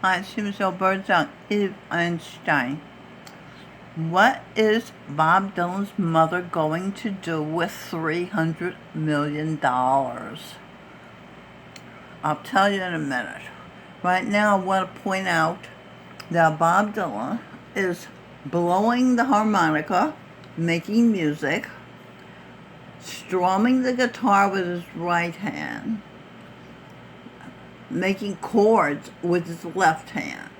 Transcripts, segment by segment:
Hi, it's Michelle Birdsong. Eve Einstein. What is Bob Dylan's mother going to do with $300 million? I'll tell you in a minute. Right now, I want to point out that Bob Dylan is blowing the harmonica, making music, strumming the guitar with his right hand, making chords with his left hand.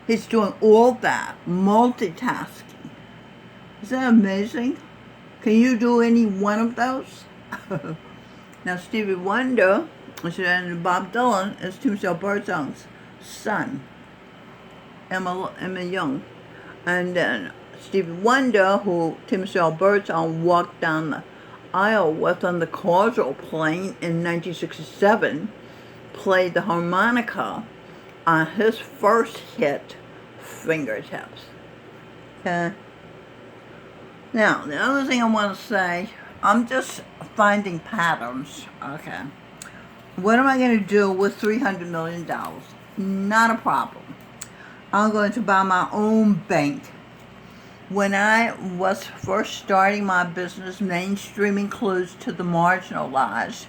He's doing all that, multitasking. Isn't that amazing? Can you do any one of those? Now, Stevie Wonder and Bob Dylan is Michelle Birdsong's son, Emma Jung. And then Stevie Wonder, who Michelle Birdsong walked down the aisle with on the causal plane in 1967, played the harmonica on his first hit, Fingertips. Okay. Now, the other thing I want to say, I'm just finding patterns. Okay. What am I going to do with $300 million? Not a problem. I'm going to buy my own bank. When I was first starting my business, mainstreaming clues to the marginalized,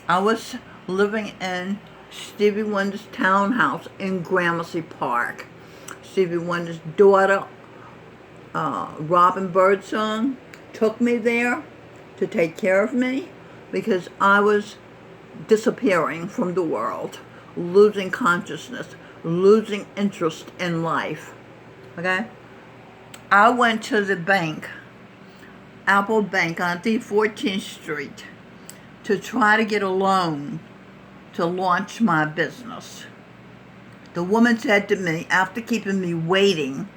I was living in Stevie Wonder's townhouse in Gramercy Park. Stevie Wonder's daughter, Robin Birdsong, took me there to take care of me because I was disappearing from the world, losing consciousness, losing interest in life. Okay? I went to the bank, Apple Bank on 14th Street, to try to get a loan to launch my business. The woman said to me, after keeping me waiting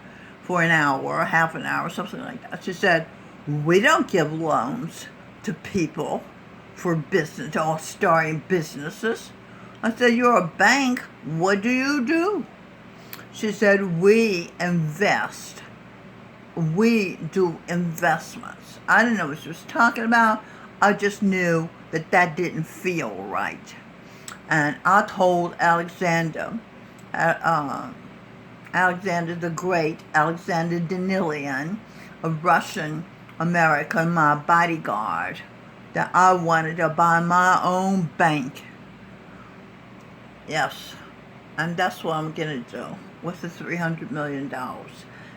for an hour or half an hour, something like that, she said, "We don't give loans to people for business or starting businesses." I said, "You're a bank. What do you do?" She said, "We invest. We do investments." I didn't know what she was talking about. I just knew that that didn't feel right. And I told Alexander the Great, Alexander Danilian, a Russian American, my bodyguard, that I wanted to buy my own bank. Yes, and that's what I'm going to do with the $300 million.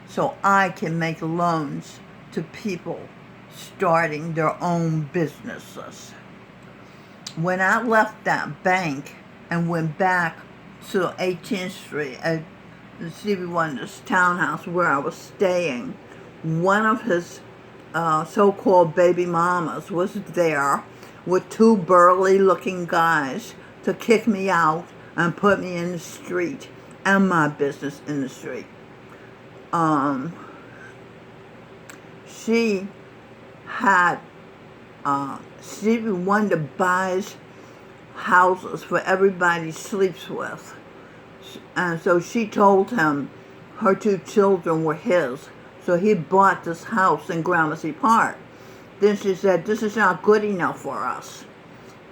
So I can make loans to people starting their own businesses. When I left that bank and went back to 18th Street at Stevie Wonder's townhouse where I was staying, one of his so-called baby mamas was there with two burly-looking guys to kick me out and put me in the street and my business in the street. She had Stevie Wonder buys houses for everybody he sleeps with. And so she told him her two children were his. So he bought this house in Gramercy Park. Then she said, "This is not good enough for us."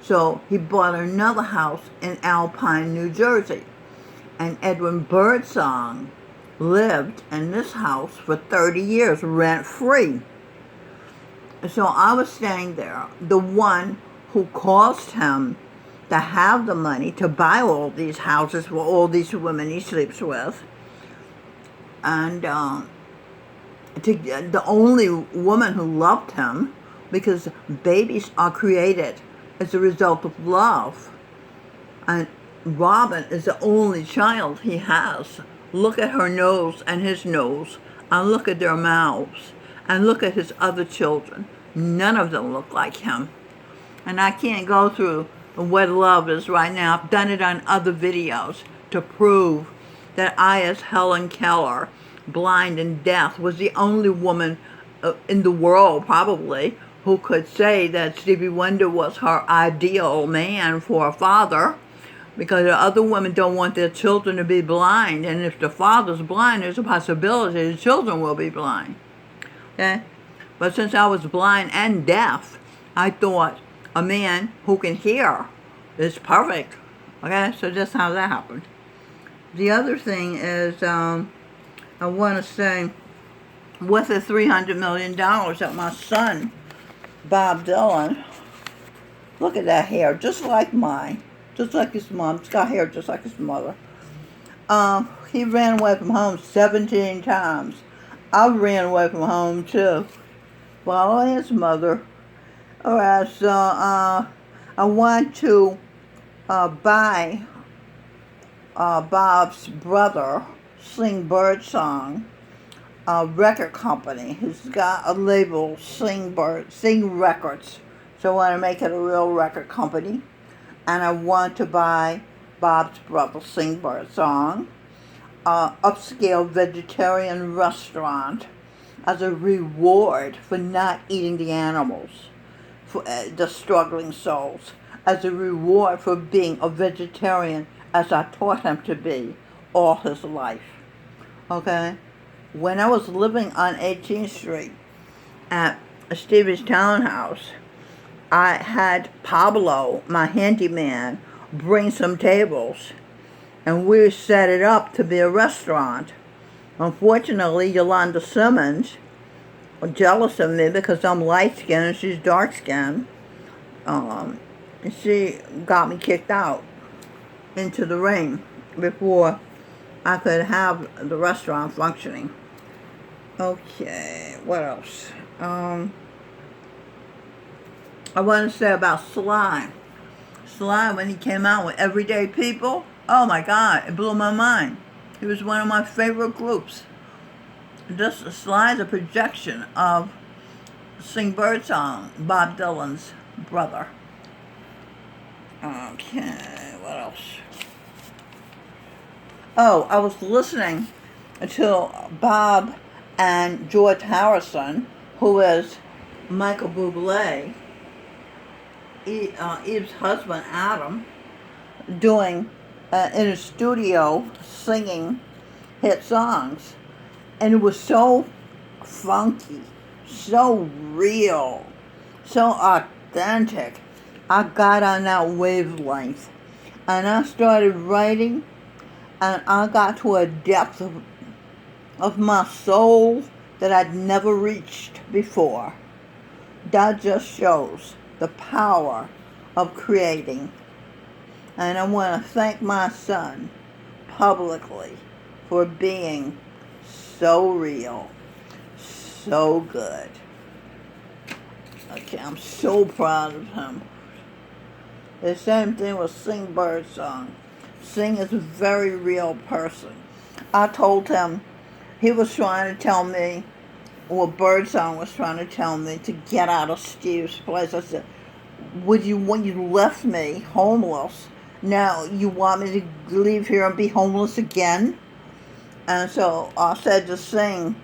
So he bought another house in Alpine, New Jersey. And Edwin Birdsong lived in this house for 30 years, rent-free. So I was staying there. The one who caused him to have the money to buy all these houses for all these women he sleeps with, and the only woman who loved him, because babies are created as a result of love. And Robin is the only child he has. Look at her nose and his nose, and look at their mouths, and look at his other children. None of them look like him. And I can't go through what love is right now. I've done it on other videos to prove that I, as Helen Keller, blind and deaf, was the only woman in the world, probably, who could say that Stevie Wonder was her ideal man for a father, because the other women don't want their children to be blind, and if the father's blind, there's a possibility the children will be blind. Okay? But since I was blind and deaf, I thought a man who can hear is perfect. Okay? So that's how that happened. The other thing is, I want to say, with the $300 million that my son, Bob Dylan, look at that hair, just like mine, just like his mom. He's got hair just like his mother. He ran away from home 17 times. I ran away from home too, following his mother. Alright, so I want to buy Bob's brother, Sing Birdsong, a record company. He's got a label, Sing Records. So I want to make it a real record company. And I want to buy Bob's brother, Sing Birdsong, upscale vegetarian restaurant as a reward for not eating the animals, for the struggling souls, as a reward for being a vegetarian as I taught him to be all his life. Okay? When I was living on 18th Street at Stevie's townhouse, I had Pablo, my handyman, bring some tables, and we set it up to be a restaurant. Unfortunately, Yolanda Simmons, jealous of me because I'm light-skinned and she's dark-skinned, she got me kicked out into the rain before I could have the restaurant functioning. Okay, what else? I want to say about Sly. Sly, when he came out with Everyday People, oh my God, it blew my mind. He was one of my favorite groups. Sly is a projection of Sing Birdsong, Bob Dylan's brother. Okay, what else? Oh, I was listening to Bob and George Harrison, who is Michael Bublé, Eve's husband, Adam, doing in a studio singing hit songs. And it was so funky, so real, so authentic. I got on that wavelength. And I started writing, and I got to a depth of my soul that I'd never reached before. That just shows the power of creating. And I want to thank my son publicly for being so real, so good. Okay, I'm so proud of him. The same thing with Sing Birdsong. Sing is a very real person. I told him, he was trying to tell me, or Birdsong was trying to tell me to get out of Steve's place. I said, when you left me homeless, now you want me to leave here and be homeless again? And so I said to Sing,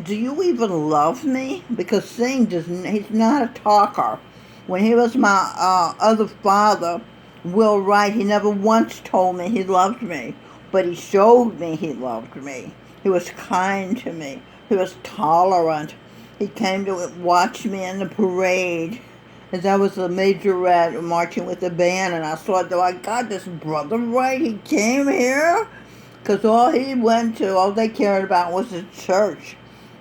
do you even love me? Because Sing he's not a talker. When he was my other father, Will Wright, he never once told me he loved me. But he showed me he loved me. He was kind to me. He was tolerant. He came to watch me in the parade as I was a majorette marching with the band. And I thought, oh my God, this brother Wright, he came here? Because all they cared about was the church.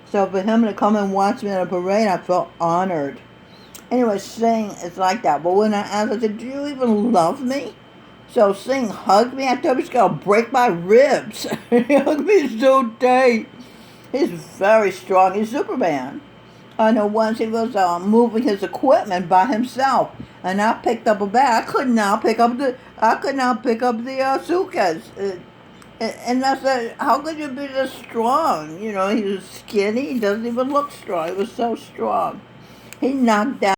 So for him to come and watch me in a parade, I felt honored. Anyway, Sing is like that. But when I asked, I said, do you even love me? So Sing hugged me. I thought he was going to break my ribs. He hugged me so tight. He's very strong. He's Superman. I know once he was moving his equipment by himself, and I picked up a bag. I could not pick up the suitcase. And I said, how could you be this strong? You know, he was skinny. He doesn't even look strong. He was so strong. He knocked down